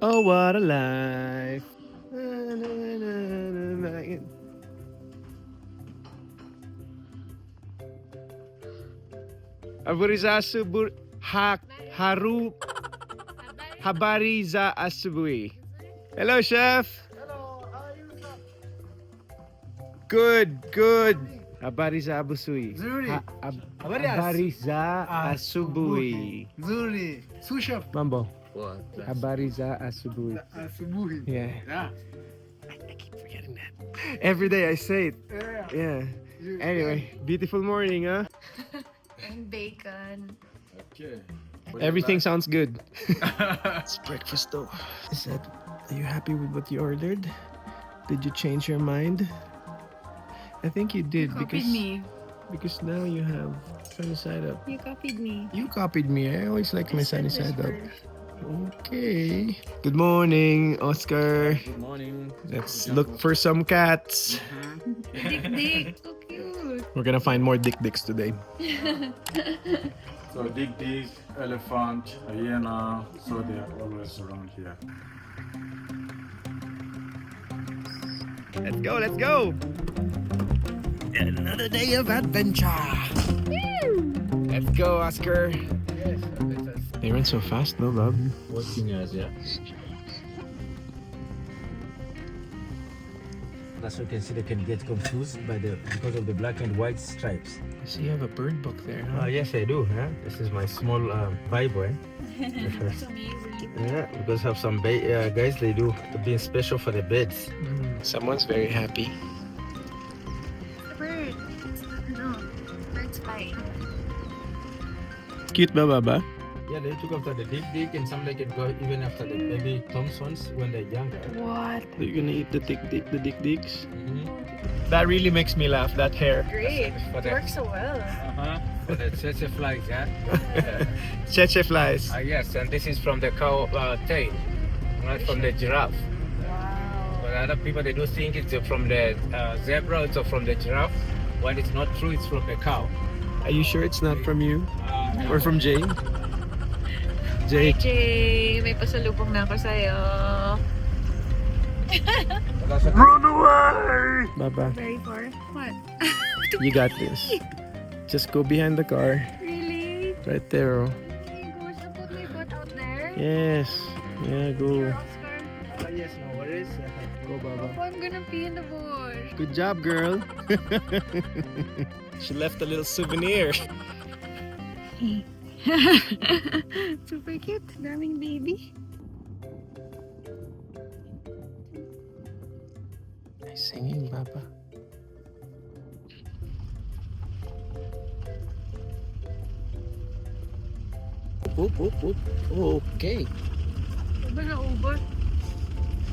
Oh, what a life. Habari za asubuhi. Habari za asubuhi. Hello, chef. Hello, how are you, sir? Good. Habari za asubuhi. Zuri. Habari za asubuhi. Zuri. Sous chef. Mambo. What? Habari za asubuhi. Asubuhi. Yeah. Yeah. I keep forgetting that. Every day I say it. Yeah. Yeah. Anyway, beautiful morning, huh? And bacon. Okay. Everything sounds good. It's breakfast though. I said, are you happy with what you ordered? Did you change your mind? I think you did because now you have sunny side up. You copied me. You copied me. I always like my sunny said side up. whispers. Okay. Good morning, Oscar. Good morning. Let's look for some cats. Dick, so cute. We're gonna find more dicks today. So dig, elephant, hyena, so they are always around here. Let's go. Another day of adventure. Let's go, Oscar. Yes, They run so fast, no, Bob? working as yeah. That's why you can see they can get confused because of the black and white stripes. So you have a bird book there, huh? Yes, I do. Huh? This is my small Bible. That's amazing. Yeah, because of some guys, they do being special for the beds. Someone's very happy. The bird. No, bird's fine. Cute ba, Baba? Yeah, they took after the dig, and some they can go even after the baby Thompsons when they're younger. What? Are you gonna eat the dicks? Mm-hmm. That really makes me laugh, that hair. Great. For It the, works so well. for the tsetse flies, yeah. Cheche flies. Yes, and this is from the cow tail, not from the giraffe. Wow. But other people they do think it's from the zebra, it's from the giraffe. When it's not true, it's from the cow. Are you sure it's not from you? Or from Jay? Hi, Jay. Jay. May pasalubong na ako sa'yo. Run away! Baba, Very far. What? you got this. Just go behind the car. Really? Right there. Oh. Oh my gosh, I'll put my butt out there. Yes. Yeah, Here, go. Oscar. Yes, no worries. Go, Baba. Oh, I'm gonna pee in the bush. Good job, girl. She left a little souvenir. Super cute. Daming baby. Nice singing, Baba. Oop. Okay. Diba naubos?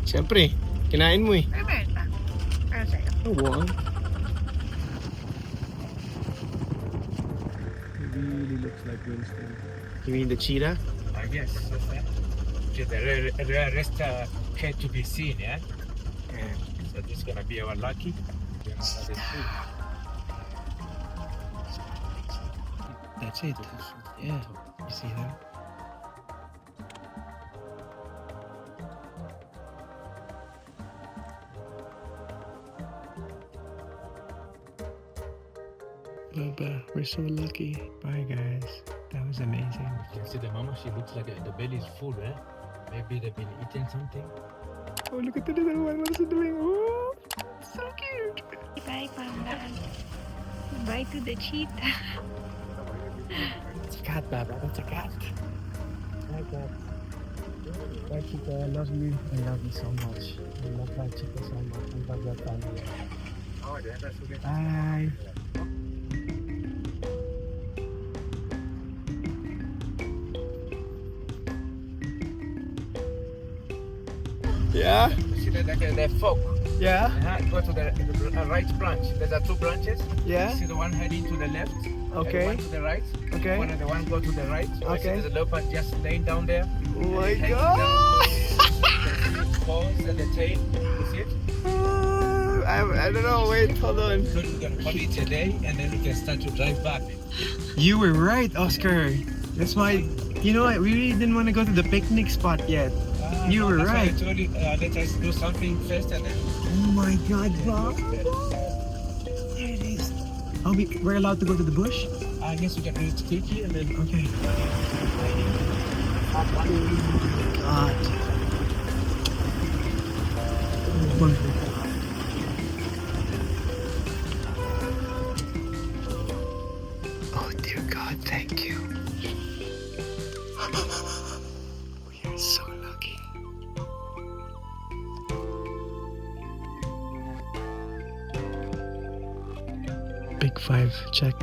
Siyempre, kinain mo eh. Ay, meron pa. Para sa'yo. Oh, wow. It really looks like Winston. You mean the cheetah? Yes, that's that. The rest had to be seen, yeah? So this is gonna be our lucky. That's it. Yeah. You see that? Baba, we're so lucky. Bye, guys. That was amazing. You can see the mama, she looks like the belly is full, eh? Maybe they've been eating something. Oh, look at the little one. What is it doing? Oh, so cute. Bye, Panda. Bye to the cheetah. It's a cat, Baba. That's a cat. Hi, cat. Bye, Chica. I love you. I love you so much. I love that Chica so much. I love that family. Oh, yeah, that's okay. Bye. Yeah? You see that, the fork? Yeah? Go to the right branch. There's two branches. Yeah? You see the one heading to the left? Okay. And one to the right. Okay. One and the one go to the right. I see Okay. there's a leopard just laying down there. Oh my Hanging god! down. The paws and the tail. You see it? I don't know. Wait, hold on. So you can call it a day and then you can start to drive back. You were right, Oscar. That's why, you know what? We really didn't want to go to the picnic spot yet. You were That's why I right. told you, let us do something first and then. Oh my God, Bob. There it is. We're allowed to go to the bush? I guess we can do it quickly and then. Okay. Oh my God. Oh my God. Oh dear God, thank you. We are so lucky. Big 5 check.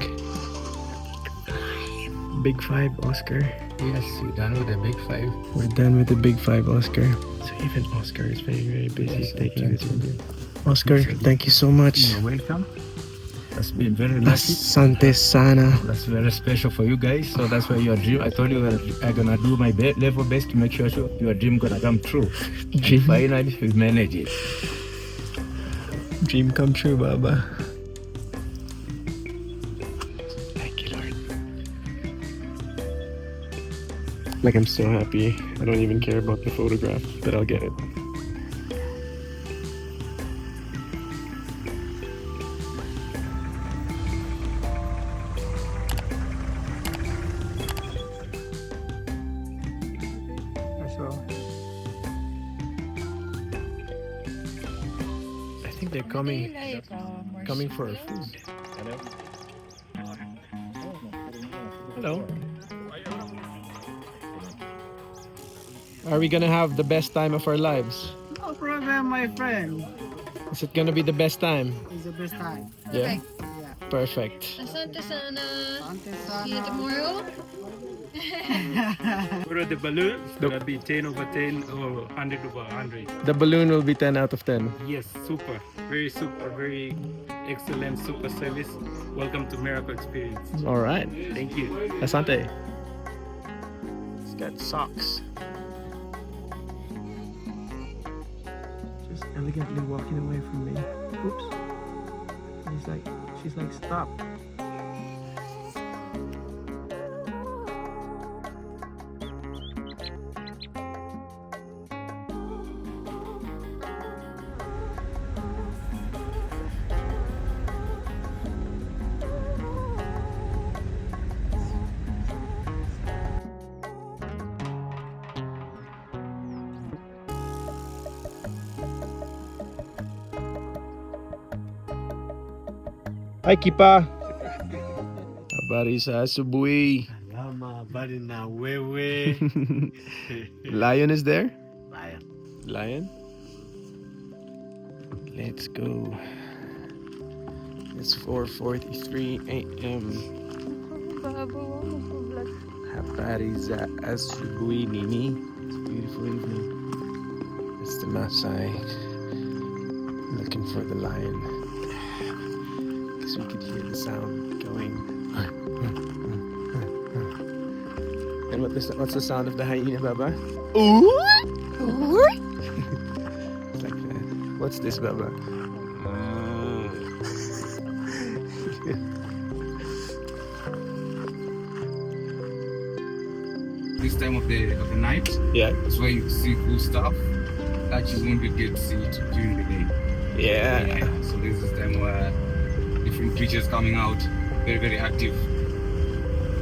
Big 5 Oscar. Yes, we're done with the big 5. We're done with the Big 5 Oscar. So even Oscar is very, very busy taking this video. Oscar, thank you so much. You're welcome. That's been very lucky. Asante sana. That's very special for you guys. So that's why your dream. I told you I'm gonna do my level best to make sure your dream gonna come true. Dream. And finally, we manage it. Dream come true, Baba. Thank you, Lord. Like, I'm so happy. I don't even care about the photograph, but I'll get it. I think they're coming for our food. Hello. Are we gonna have the best time of our lives? No problem, my friend. Is it gonna be the best time? It's the best time. Yeah? Yeah. Perfect. Asante sana. Asante See you sana. tomorrow. For the balloon, it's gonna be 10 over 10 or 100 over 100. The balloon will be 10 out of 10. Yes, super, very excellent, super service. Welcome to Miracle Experience. All right. Thank you. Asante. He's got socks. Just elegantly walking away from me. Oops. She's like, stop. Hi, Kipa. Habari sa asubuhi. Salama, habari na wewe. Lion is there? Lion. Lion? Let's go. It's 4:43 a.m. Habari za asubuhi nini. It's a beautiful evening. It's the Maasai looking for the lion. Because we could hear the sound going. And what's the sound of the hyena, Baba? Ooh! It's like that. What's this, Baba? This time of the night, Yeah. that's why you see cool stuff that you won't be able to see it during the day. Yeah. So this is the time where different creatures coming out, very active.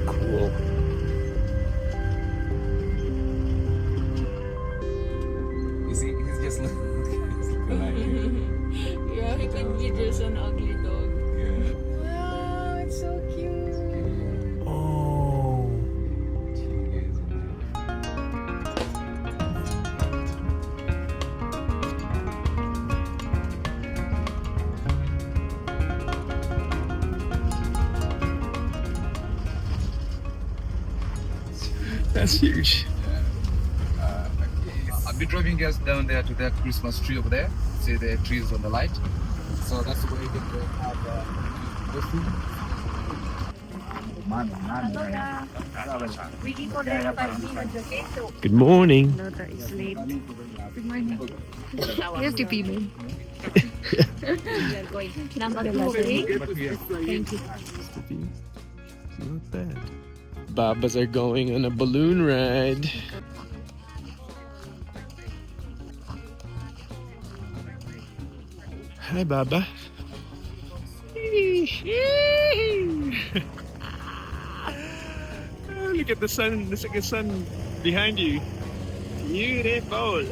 Cool. You see, he's just looking like it. Yeah, he could be just an ugly dog. Yeah. Wow, it's so cute. Oh. That's huge. I'll be driving guys down there to that Christmas tree over there. See the trees on the light. So that's where you can go have coffee. Good morning. Lota is late. Good morning. You have to pee, babe. Number 2, okay? Thank you. Not bad. Babas are going on a balloon ride. Hi, Baba. Oh, look at the sun. Look at the sun behind you. Beautiful.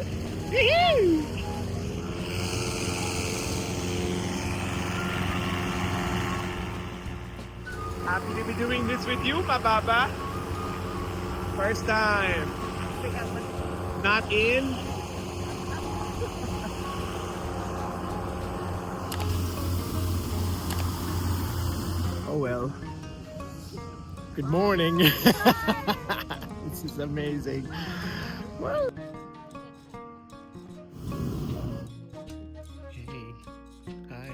Happy to be doing this with you, my Baba. First time. Not in. Oh well. Good morning. This is amazing. Well. Hey. Hi.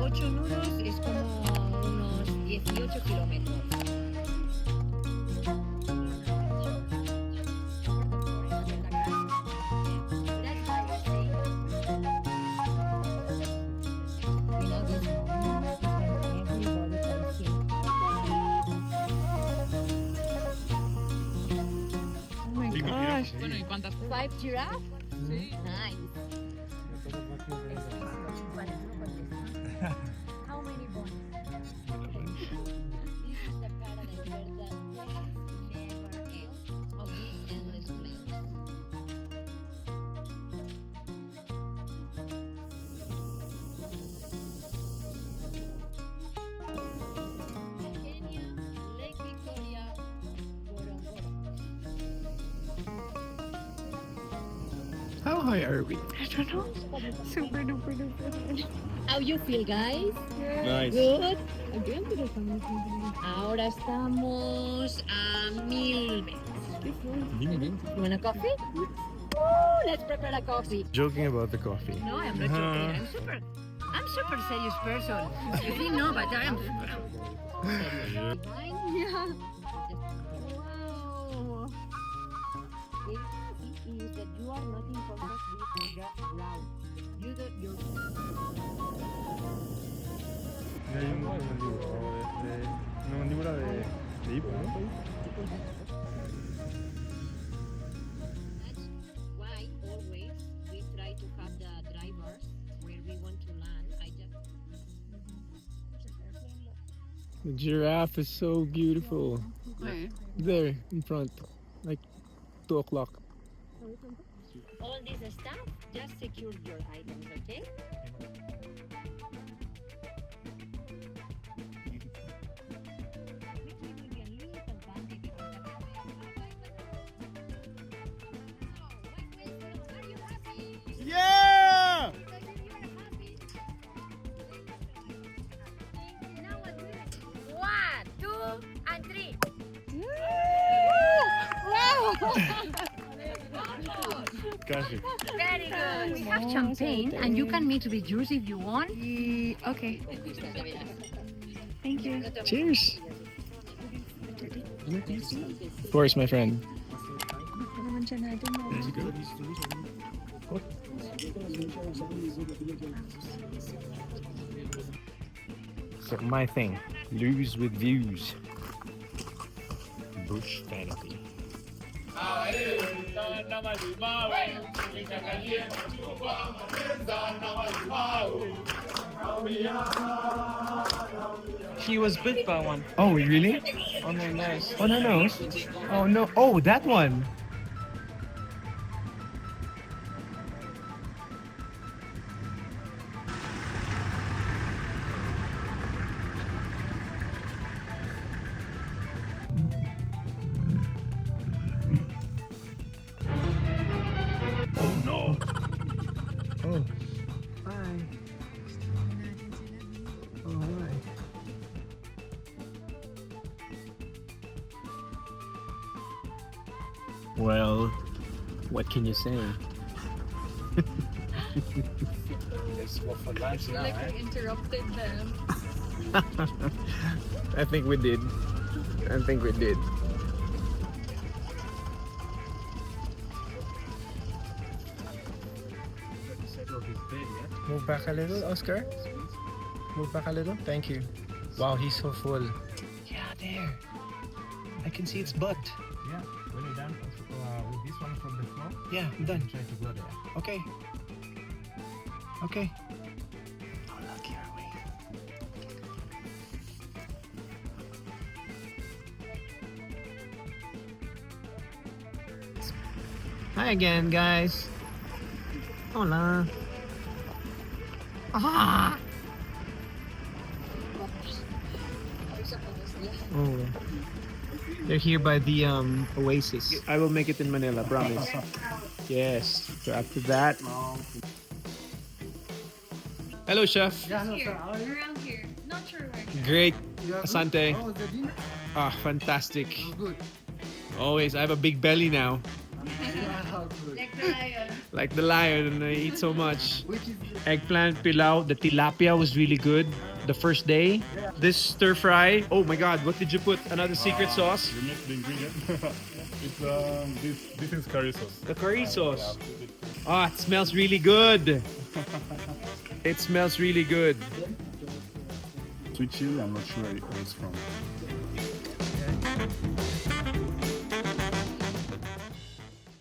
Ocho nudos es como unos 18 kilómetros. Oh my gosh. Bueno, ¿y cuántas? 5 giraffes? Sí. Nice. How many bones? This is the cara de verdad never ends of this endless place. Kenya, Lake Victoria, Ngorongoro. How high are we? I don't know. Super duper duper. How you feel, guys? Nice. Good. Ahora estamos a 1000 metros. You want a coffee? Oh, let's prepare a coffee. Joking about the coffee. No, I'm not joking. I'm super serious person. You think no, but I am super. Yeah. Wow. It is that you are not in contact with the ground. You do your. Hay un libro, una mandíbula de hipo, ¿no? That's why always we try to have the drivers where we want to land. The giraffe is so beautiful. Where? There in front, like 2 o'clock. All this stuff, just secure your items, okay? Yeah! One, two, and three. Gosh. Very good. We have champagne, and you can mix with juice if you want. Okay. Thank you. Cheers. Of course, my friend. So my thing, lose with views. Bush vanity. She was bit by one Oh, really? on her nose. On her nose? Oh no! Oh, that one. Oh no! Oh. Hi. Oh hi. Well, what can you say? let's go for lunch now. Like we interrupted them. I think we did. Move back a little, Oscar. Move back a little. Thank you. Wow, he's so full. Yeah, there. I can see its butt. Yeah, when you're done with this one from the floor, Yeah, I'm you done. can try to go there. Okay. Okay. Oh, look, here we. Hi again, guys. Hola. Ah. Oh. They're here by the oasis. I will make it in Manila, promise. Yes. So after that. Hello, chef. Yeah, no, Here, sir. How are you? around here. Not sure where. Great. You are good? Asante. Oh, the dinner? Ah, fantastic. Oh, good. Always. I have a big belly now. Wow, good. Like the lion. Like the lion, and I eat so much. Which is Eggplant pilau. The tilapia was really good the first day. This stir fry. Oh my god, what did you put? Another secret sauce? You mix the ingredient. This is curry sauce. The curry sauce. Ah, it smells really good. It smells really good. Sweet chili, I'm not sure where it's from.